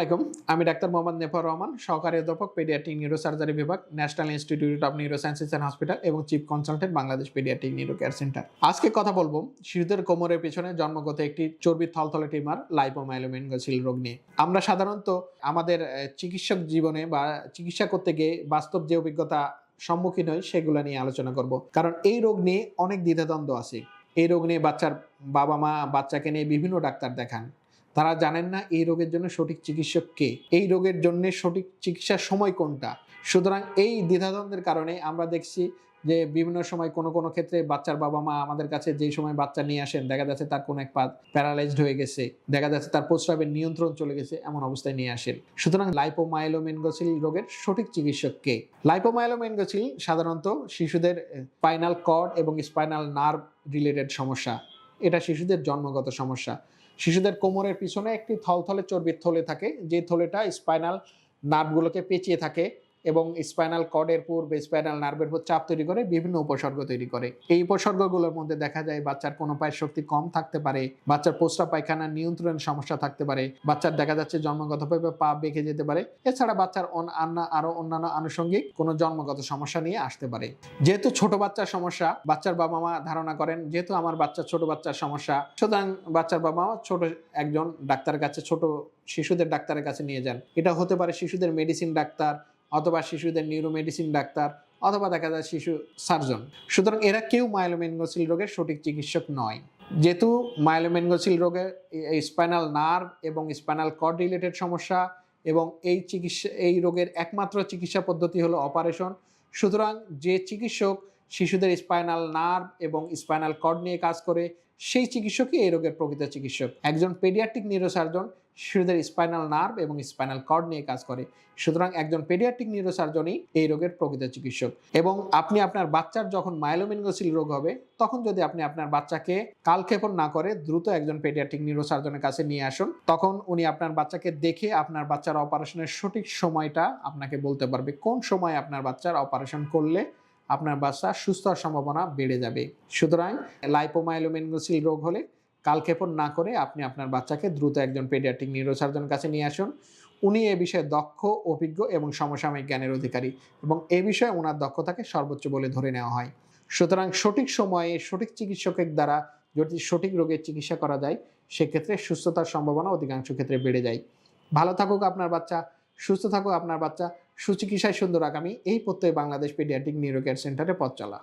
আলাইকুম। আমি ডাক্তার মোহাম্মদ নেফর রহমান, সহকারী অধ্যাপক পেডিয়াট্রিক নিউরোসার্জারি বিভাগ, National Institute of Neurosciences and Hospital এবং chief consultant Bangladesh paediatric neuro care centre. আজকে কথা বলবো শিশুদের কোমরের পেছনে জন্মগত একটি চর্বির থলথলে টিউমার লাইপোমাইলোমেনিনগোসিল রোগ নিয়ে। আমরা সাধারণত আমাদের চিকিৎসক জীবনে বা চিকিৎসা করতে গিয়ে বাস্তব যে অভিজ্ঞতা সম্মুখীন হই সেগুলো নিয়ে আলোচনা করব, কারণ এই রোগ নিয়ে অনেক দ্বিধাদ্বন্দ্ব আছে। এই রোগ নিয়ে বাচ্চার বাবা মা বাচ্চাকে নিয়ে বিভিন্ন ডাক্তার দেখান, তারা জানেন না এই রোগের জন্য সঠিক চিকিৎসক কে, এই রোগের জন্য সঠিক চিকিৎসার সময় কোনটা। সুতরাং এই দ্বিধাদ্বন্দ্বের কারণে আমরা দেখছি যে বিভিন্ন সময় কোনো ক্ষেত্রে বাচ্চার বাবা মা আমাদের কাছে যেই সময় বাচ্চা নিয়ে আসেন, দেখা যাচ্ছে তার কোনো এক পা প্যারালাইজড হয়ে গেছে, দেখা যাচ্ছে তার প্রস্রাবের নিয়ন্ত্রণ চলে গেছে, এমন অবস্থায় নিয়ে আসেন। সুতরাং লাইপোমাইলোমেনিনগোসিল রোগের সঠিক চিকিৎসক কে? লাইপোমাইলোমেনিনগোসিল সাধারণত শিশুদের স্পাইনাল কর্ড এবং স্পাইনাল নার্ভ রিলেটেড সমস্যা। এটা শিশুদের জন্মগত সমস্যা। শিশুদের কোমরের পিছনে একটি থলথলে চর্বির থলে থাকে, যে থলেটা স্পাইনাল নার্ভগুলোকে পেঁচিয়ে থাকে এবং স্পাইনাল কর্ডের উপর বা স্পাইনাল নার্ভের উপর চাপ তৈরি করে বিভিন্ন উপসর্গ তৈরি করে। এই উপসর্গগুলোর মধ্যে দেখা যায় বাচ্চার কোনো পায়ের শক্তি কম থাকতে পারে, বাচ্চার প্রস্রাব পায়খানার নিয়ন্ত্রণের সমস্যা থাকতে পারে, বাচ্চার দেখা যাচ্ছে জন্মগতভাবে পা বেঁকে যেতে পারে। এছাড়া বাচ্চার আরো অন্যান্য আনুষঙ্গিক কোনো জন্মগত সমস্যা নিয়ে আসতে পারে। যেহেতু ছোট বাচ্চার সমস্যা, বাচ্চার বাবা মা ধারণা করেন যেহেতু আমার বাচ্চা ছোট বাচ্চার সমস্যা, সুতরাং বাচ্চার বাবা মা ছোট একজন ডাক্তারের কাছে, ছোট শিশুদের ডাক্তারের কাছে নিয়ে যান। এটা হতে পারে শিশুদের মেডিসিন ডাক্তার, অথবা শিশুদের নিউরোমেডিসিন ডাক্তার, অথবা দেখা যায় শিশু সার্জন। সুতরাং এরা কেউ মাইলোমেনিনগোসিল রোগের সঠিক চিকিৎসক নয়। যেহেতু মাইলোমেনিনগোসিল রোগের স্পাইনাল নার্ভ এবং স্পাইনাল কর্ড রিলেটেড সমস্যা এবং এই রোগের একমাত্র চিকিৎসা পদ্ধতি হলো অপারেশন। সুতরাং যে চিকিৎসক শিশুদের স্পাইনাল নার্ভ এবং স্পাইনাল কর্ড নিয়ে কাজ করে, সেই চিকিৎসকই এই রোগের প্রকৃত চিকিৎসক। একজন পেডিয়াট্রিক নিউরোসার্জন শিশুদের স্পাইনাল নার্ভ এবং স্পাইনাল কর্ড নিয়ে কাজ করে। সুতরাং একজন পেডিয়াট্রিক নিউরোসার্জনই এই রোগের প্রকৃত চিকিৎসক। এবং আপনি আপনার বাচ্চার যখন মাইলোমেনিনগোসিল রোগ হবে, তখন যদি আপনি আপনার বাচ্চাকে কালক্ষেপণ না করে দ্রুত একজন পেডিয়াট্রিক নিউরোসার্জনের কাছে নিয়ে আসুন, তখন উনি আপনার বাচ্চাকে দেখে আপনার বাচ্চার অপারেশনের সঠিক সময়টা আপনাকে বলতে পারবে, কোন সময় আপনার বাচ্চার অপারেশন করলে আপনার বাচ্চা সুস্থ হওয়ার সম্ভাবনা বেড়ে যাবে। সুতরাং লাইপোমাইলোমেনিনগোসিল রোগ হলে কালক্ষেপণ না করে আপনি আপনার বাচ্চাকে দ্রুত একজন পেডিয়াট্রিক নিউরোসার্জনের কাছে নিয়ে আসুন। উনি এ বিষয়ে দক্ষ, অভিজ্ঞ এবং সমসাময়িক জ্ঞানের অধিকারী, এবং এ বিষয়ে ওনার দক্ষতাকে সর্বোচ্চ বলে ধরে নেওয়া হয়। সুতরাং সঠিক সময়ে সঠিক চিকিৎসকের দ্বারা যদি সঠিক রোগের চিকিৎসা করা যায়, সেক্ষেত্রে সুস্থতার সম্ভাবনা অধিকাংশ ক্ষেত্রে বেড়ে যায়। ভালো থাকুক আপনার বাচ্চা, সুস্থ থাকুক আপনার বাচ্চা, সুচিকিৎসায় সুন্দর আগামী, এই প্রত্যয় বাংলাদেশ পেডিয়াট্রিক নিউরো কেয়ার সেন্টারে পথ চলা।